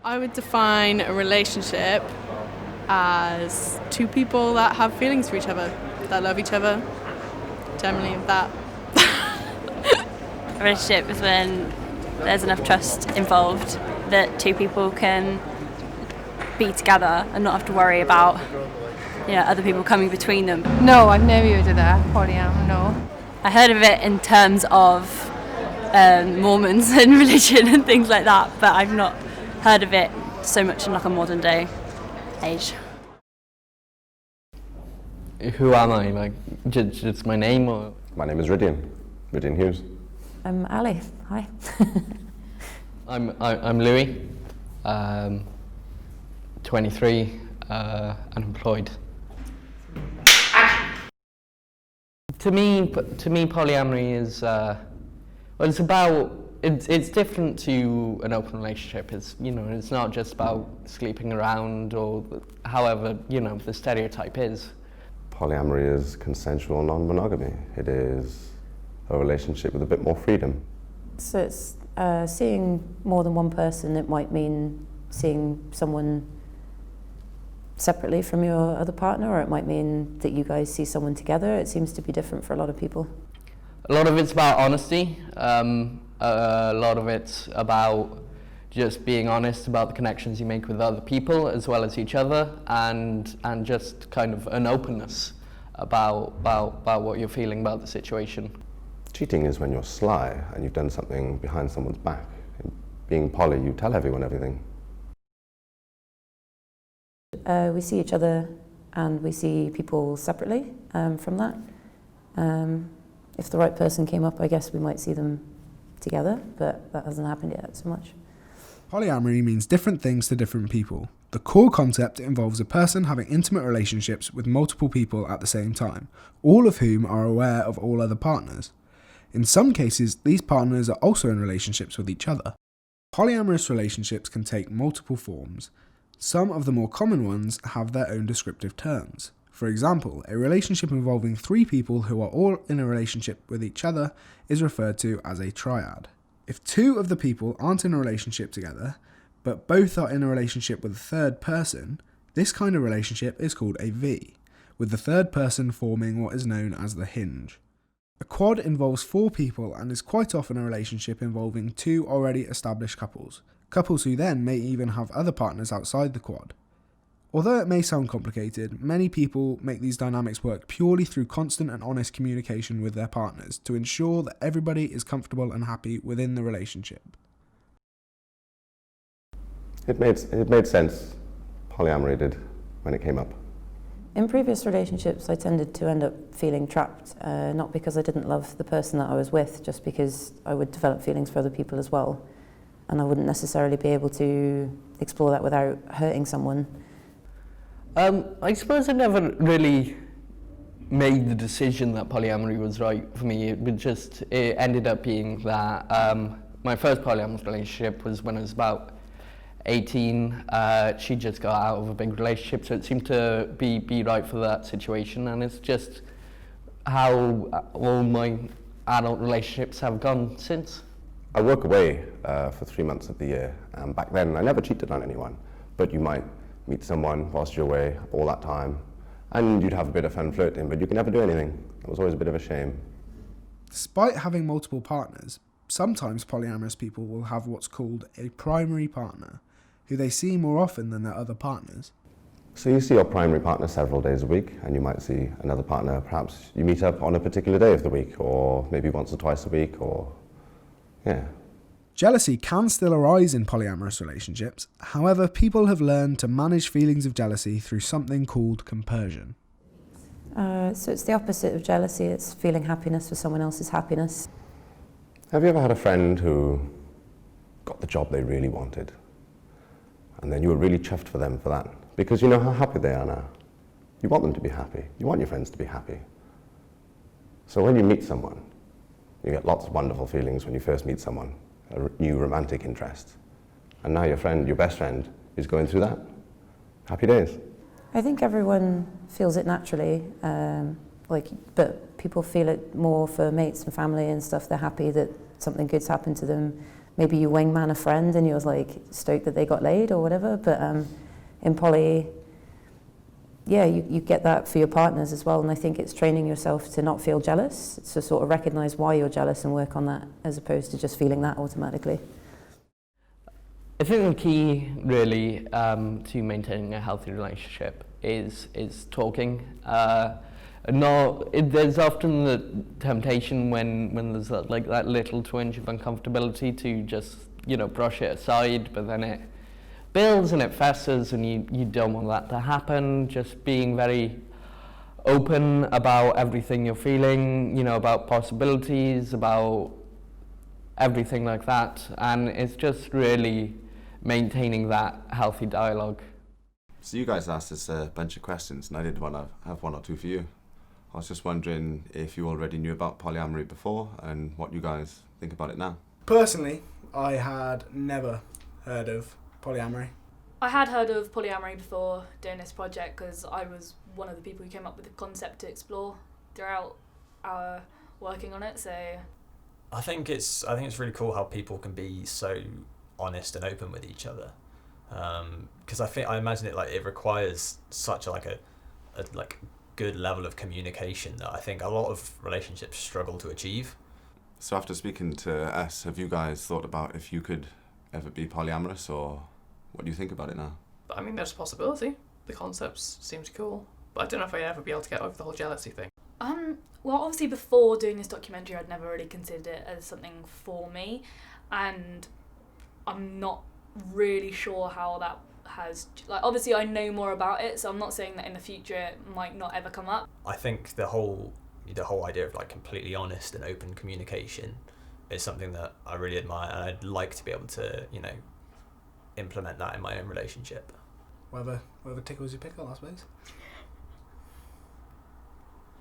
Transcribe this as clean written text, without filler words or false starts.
I would define a relationship as two people that have feelings for each other, that love each other, generally that. A relationship is when there's enough trust involved that two people can be together and not have to worry about other people coming between them. No, I've never heard of that, polyam, no. I heard of it in terms of Mormons and religion and things like that, but I've not heard of it so much in like a modern day age. Who am I? Like, just my name or? My name is Rydian Hughes. I'm Ali. Hi. I'm Louis, 23, unemployed. To me, polyamory is it's different to an open relationship. It's it's not just about sleeping around or however the stereotype is. Polyamory is consensual non-monogamy. It is a relationship with a bit more freedom. So it's seeing more than one person. It might mean seeing someone separately from your other partner, or it might mean that you guys see someone together. It seems to be different for a lot of people. A lot of it's about honesty. A lot of it's about just being honest about the connections you make with other people as well as each other, and just kind of an openness about what you're feeling about the situation. Cheating is when you're sly and you've done something behind someone's back. Being poly, you tell everyone everything. We see each other and we see people separately from that. If the right person came up, I guess we might see them together, but that hasn't happened yet so much. Polyamory means different things to different people. The core concept involves a person having intimate relationships with multiple people at the same time, all of whom are aware of all other partners. In some cases, these partners are also in relationships with each other. Polyamorous relationships can take multiple forms. Some of the more common ones have their own descriptive terms. For example, a relationship involving three people who are all in a relationship with each other is referred to as a triad. If two of the people aren't in a relationship together, but both are in a relationship with a third person, this kind of relationship is called a V, with the third person forming what is known as the hinge. A quad involves four people and is quite often a relationship involving two already established couples who then may even have other partners outside the quad. Although it may sound complicated, many people make these dynamics work purely through constant and honest communication with their partners to ensure that everybody is comfortable and happy within the relationship. It made sense, polyamory did, when it came up. In previous relationships, I tended to end up feeling trapped, not because I didn't love the person that I was with, just because I would develop feelings for other people as well, and I wouldn't necessarily be able to explore that without hurting someone. I suppose I never really made the decision that polyamory was right for me. It ended up being that my first polyamorous relationship was when I was about 18. She just got out of a big relationship, so it seemed to be right for that situation, and it's just how all my adult relationships have gone since. I work away for 3 months of the year, and back then I never cheated on anyone, but you might meet someone whilst you're away all that time, and you'd have a bit of fun flirting, but you can never do anything. It was always a bit of a shame. Despite having multiple partners, sometimes polyamorous people will have what's called a primary partner, who they see more often than their other partners. So you see your primary partner several days a week, and you might see another partner, perhaps you meet up on a particular day of the week, or maybe once or twice a week, or yeah. Jealousy can still arise in polyamorous relationships. However, people have learned to manage feelings of jealousy through something called compersion. So it's the opposite of jealousy. It's feeling happiness for someone else's happiness. Have you ever had a friend who got the job they really wanted, and then you were really chuffed for them for that, because you know how happy they are now? You want them to be happy. You want your friends to be happy. So when you meet someone, you get lots of wonderful feelings when you first meet someone, a new romantic interest. And now your friend, your best friend, is going through that. Happy days. I think everyone feels it naturally, but people feel it more for mates and family and stuff. They're happy that something good's happened to them, maybe you wingman a friend and you're like stoked that they got laid or whatever. But in poly, yeah, you get that for your partners as well. And I think it's training yourself to not feel jealous, to sort of recognize why you're jealous and work on that, as opposed to just feeling that automatically. I think the key really to maintaining a healthy relationship is talking. There's often the temptation when there's like that little twinge of uncomfortability to just brush it aside, but then it builds and it festers, and you don't want that to happen. Just being very open about everything you're feeling, about possibilities, about everything like that, and it's just really maintaining that healthy dialogue. So you guys asked us a bunch of questions, and I did want to have one or two for you. I was just wondering if you already knew about polyamory before and what you guys think about it now. Personally, I had never heard of polyamory. I had heard of polyamory before doing this project because I was one of the people who came up with the concept to explore throughout our working on it. So I think it's really cool how people can be so honest and open with each other, because I imagine it requires such a good level of communication that I think a lot of relationships struggle to achieve. So after speaking to us, have you guys thought about if you could ever be polyamorous, or what do you think about it now? I mean, there's a possibility. The concept seems cool, but I don't know if I'd ever be able to get over the whole jealousy thing. Well, obviously before doing this documentary, I'd never really considered it as something for me, and I'm not really sure how that has, obviously I know more about it, so I'm not saying that in the future it might not ever come up. I think the whole idea of completely honest and open communication is something that I really admire, and I'd like to be able to implement that in my own relationship. Whatever tickles your pickle, I suppose.